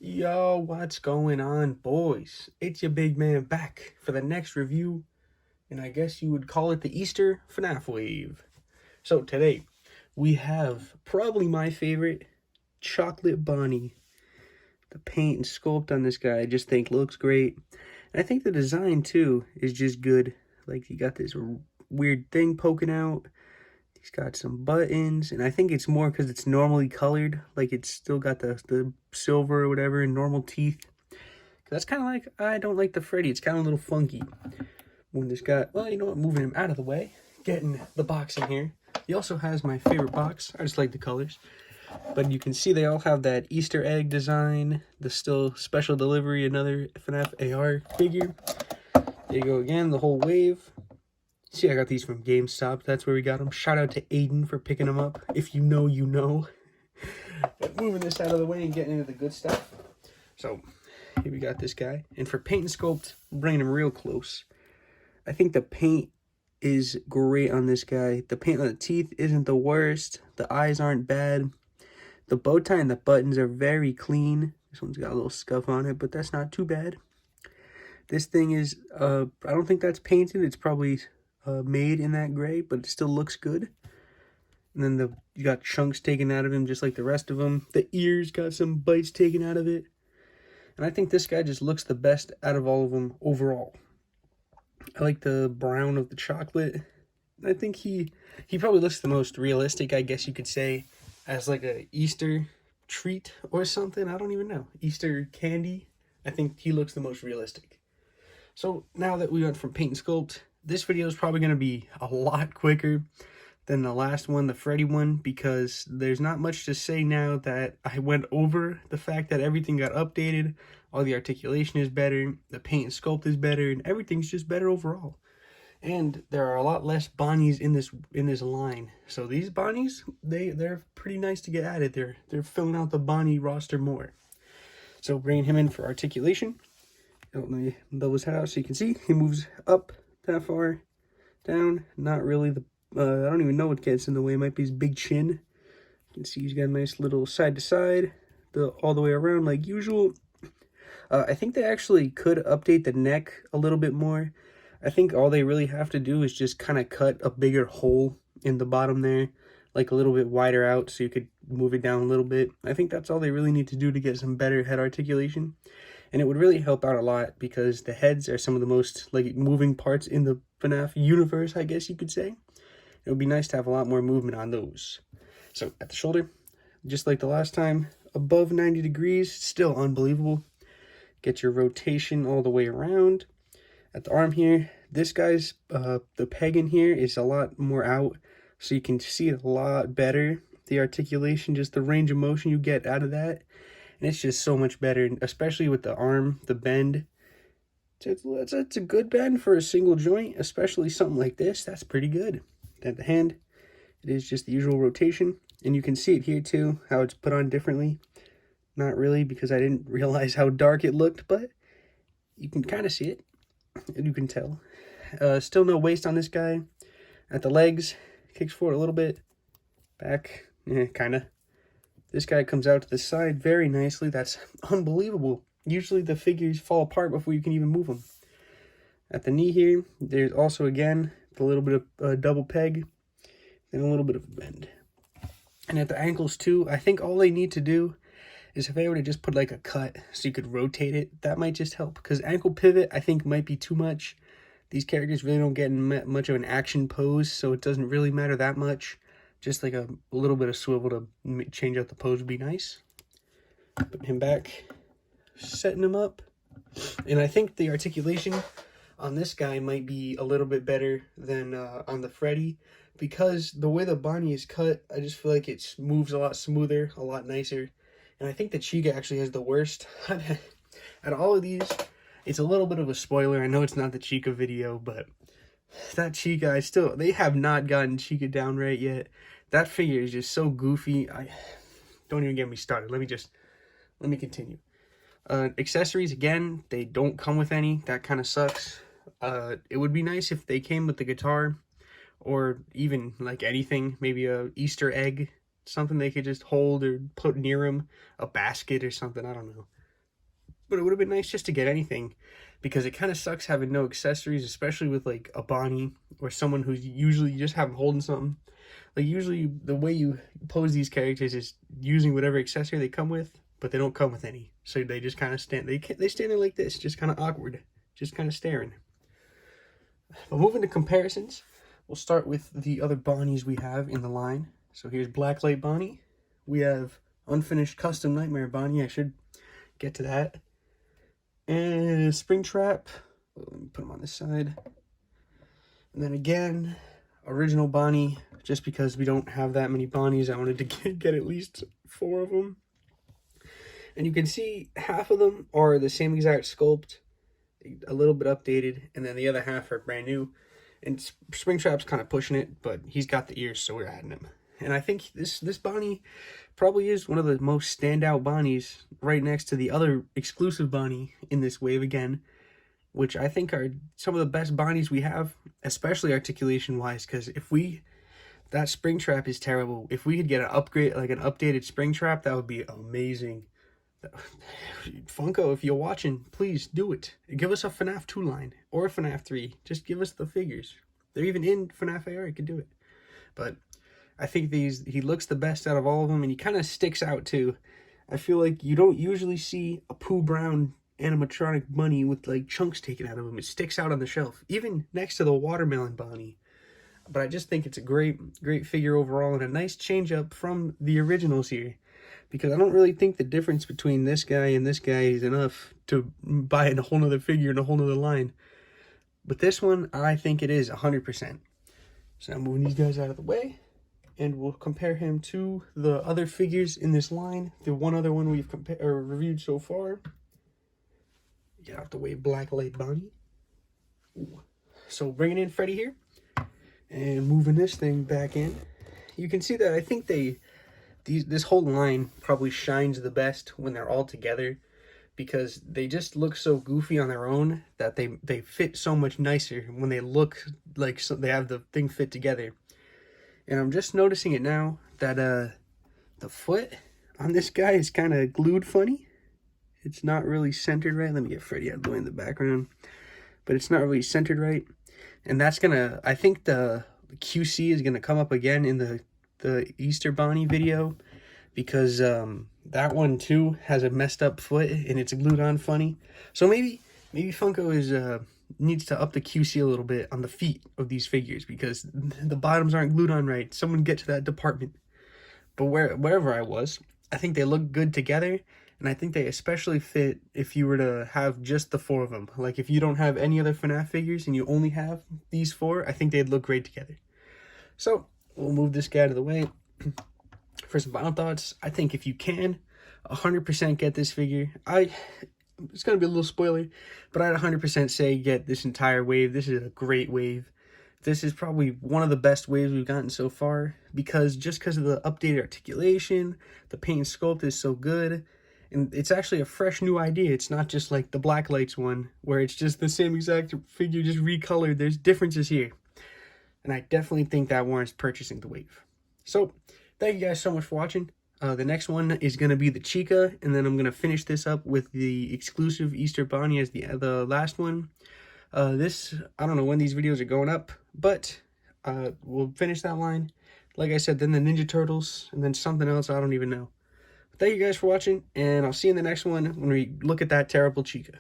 Yo, what's going on, boys? It's your big man back for the next review, and I guess you would call it the Easter Fnaf wave. So today, we have probably my favorite, Chocolate Bonnie. The paint and sculpt on this guy I just think looks great. And I think the design, too, is just good. Like, you got this weird thing poking out. He's got some buttons, and I think it's more because it's normally colored. Like, it's still got the silver or whatever and normal teeth. That's kind of like, I don't like the Freddy. It's kind of a little funky. When this guy, well, you know what, moving him out of the way. Getting the box in here. He also has my favorite box. I just like the colors. But you can see they all have that Easter egg design. The still special delivery, another FNAF AR figure. There you go again, the whole wave. See, I got these from GameStop. That's where we got them. Shout out to Aiden for picking them up. If you know, you know. But moving this out of the way and getting into the good stuff. So, here we got this guy. And for paint and sculpt, bringing him real close. I think the paint is great on this guy. The paint on the teeth isn't the worst. The eyes aren't bad. The bow tie and the buttons are very clean. This one's got a little scuff on it, but that's not too bad. This thing is, I don't think that's painted. It's probably made in that gray, but it still looks good. And then you got chunks taken out of him just like the rest of them. The ears got some bites taken out of it. And I think this guy just looks the best out of all of them overall. I like the brown of the chocolate. I think he probably looks the most realistic, I guess you could say, as like a Easter treat or something. I don't even know. Easter candy. I think he looks the most realistic. So now that we went from paint and sculpt, this video is probably going to be a lot quicker than the last one, the Freddy one, because there's not much to say now that I went over the fact that everything got updated, all the articulation is better, the paint and sculpt is better, and everything's just better overall. And there are a lot less Bonnies in this line. So these Bonnies, they're pretty nice to get added. They're filling out the Bonnie roster more. So bringing him in for articulation. Let me double his head out so you can see. He moves up that far, down. Not really the, I don't even know what gets in the way. It might be his big chin. You can see he's got a nice little side to side, all the way around like usual. I think they actually could update the neck a little bit more. I think all they really have to do is just kind of cut a bigger hole in the bottom there, like a little bit wider out so you could move it down a little bit. I think that's all they really need to do to get some better head articulation. And it would really help out a lot because the heads are some of the most like moving parts in the FNAF universe, I guess you could say. It would be nice to have a lot more movement on those. So at the shoulder, just like the last time, above 90 degrees, still unbelievable. Get your rotation all the way around. At the arm here, this guy's, the peg in here is a lot more out, so you can see it a lot better. The articulation, just the range of motion you get out of that. And it's just so much better, especially with the arm, the bend. It's a good bend for a single joint, especially something like this. That's pretty good. At the hand, it is just the usual rotation. And you can see it here too, how it's put on differently. Not really, because I didn't realize how dark it looked, but you can kind of see it. And you can tell. Still no waist on this guy. At the legs, kicks forward a little bit. Back, kind of. This guy comes out to the side very nicely. That's unbelievable. Usually the figures fall apart before you can even move them. At the knee here, there's also, again, a little bit of double peg. And a little bit of a bend. And at the ankles, too, I think all they need to do is if they were to just put like a cut so you could rotate it, that might just help. Because ankle pivot, I think, might be too much. These characters really don't get in much of an action pose, so it doesn't really matter that much. Just like a little bit of swivel to change out the pose would be nice. Put him back, setting him up. And I think the articulation on this guy might be a little bit better than on the Freddy. Because the way the Bonnie is cut, I just feel like it moves a lot smoother, a lot nicer. And I think the Chica actually has the worst. Out of all of these, it's a little bit of a spoiler. I know it's not the Chica video, but that Chica, they have not gotten Chica down right yet. That figure is just so goofy. Don't even get me started. Let me continue. Accessories, again, they don't come with any. That kind of sucks. It would be nice if they came with the guitar, or even like anything, maybe a Easter egg, something they could just hold or put near them, a basket or something, I don't know. But it would have been nice just to get anything, because it kind of sucks having no accessories, especially with like a Bonnie or someone who's usually you just have them holding something. Like usually the way you pose these characters is using whatever accessory they come with, but they don't come with any. So they just kind of stand, they stand there like this, just kind of awkward, just kind of staring. But moving to comparisons, we'll start with the other Bonnies we have in the line. So here's Blacklight Bonnie. We have Unfinished Custom Nightmare Bonnie. I should get to that. And Springtrap. Let me put them on this side. And then again, original Bonnie. Just because we don't have that many Bonnies, I wanted to get at least 4 of them. And you can see half of them are the same exact sculpt, a little bit updated, and then the other half are brand new. And Springtrap's kind of pushing it, but he's got the ears, so we're adding him. And I think this Bonnie probably is one of the most standout Bonnies, right next to the other exclusive Bonnie in this wave again, which I think are some of the best Bonnies we have, especially articulation wise, because that Springtrap is terrible. If we could get an upgrade, like an updated Springtrap, that would be amazing. Funko, if you're watching, please do it. Give us a Fnaf 2 line or a Fnaf 3. Just give us the figures. They're even in Fnaf AR. You could do it. But I think he looks the best out of all of them, and he kind of sticks out too. I feel like you don't usually see a Pooh Brown animatronic bunny with like chunks taken out of him. It sticks out on the shelf, even next to the watermelon Bonnie. But I just think it's a great figure overall, and a nice change up from the originals here, because I don't really think the difference between this guy and this guy is enough to buy a whole nother figure in a whole nother line. But this one, I think it is 100%. So I'm moving these guys out of the way, and we'll compare him to the other figures in this line. The one other one we've reviewed so far. Get out the way, Blacklight Bonnie. Ooh. So bringing in Freddy here, and moving this thing back in. You can see that I think this whole line probably shines the best when they're all together, because they just look so goofy on their own that they fit so much nicer when they look like they have the thing fit together. And I'm just noticing it now that the foot on this guy is kind of glued funny. It's not really centered right. Let me get Freddy out of the way in the background. But it's not really centered right. And that's gonna, I think the QC is gonna come up again in the Easter Bonnie video, because that one too has a messed up foot and it's glued on funny. So maybe Funko needs to up the QC a little bit on the feet of these figures, because the bottoms aren't glued on right. Someone get to that department. But wherever I was, I think they look good together, and I think they especially fit if you were to have just the 4 of them. Like if you don't have any other FNAF figures and you only have these 4, I think they'd look great together. So we'll move this guy out of the way. For some final thoughts, I think if you can 100% get this figure, it's going to be a little spoiler, but I'd 100% say get this entire wave. This is a great wave. This is probably one of the best waves we've gotten so far, because of the updated articulation, the paint sculpt is so good, and it's actually a fresh new idea. It's not just like the Blacklights one, where it's just the same exact figure, just recolored. There's differences here, and I definitely think that warrants purchasing the wave. So, thank you guys so much for watching. The next one is going to be the Chica, and then I'm going to finish this up with the exclusive Easter Bonnie as the last one. I don't know when these videos are going up, but we'll finish that line. Like I said, then the Ninja Turtles, and then something else, I don't even know. Thank you guys for watching, and I'll see you in the next one when we look at that terrible Chica.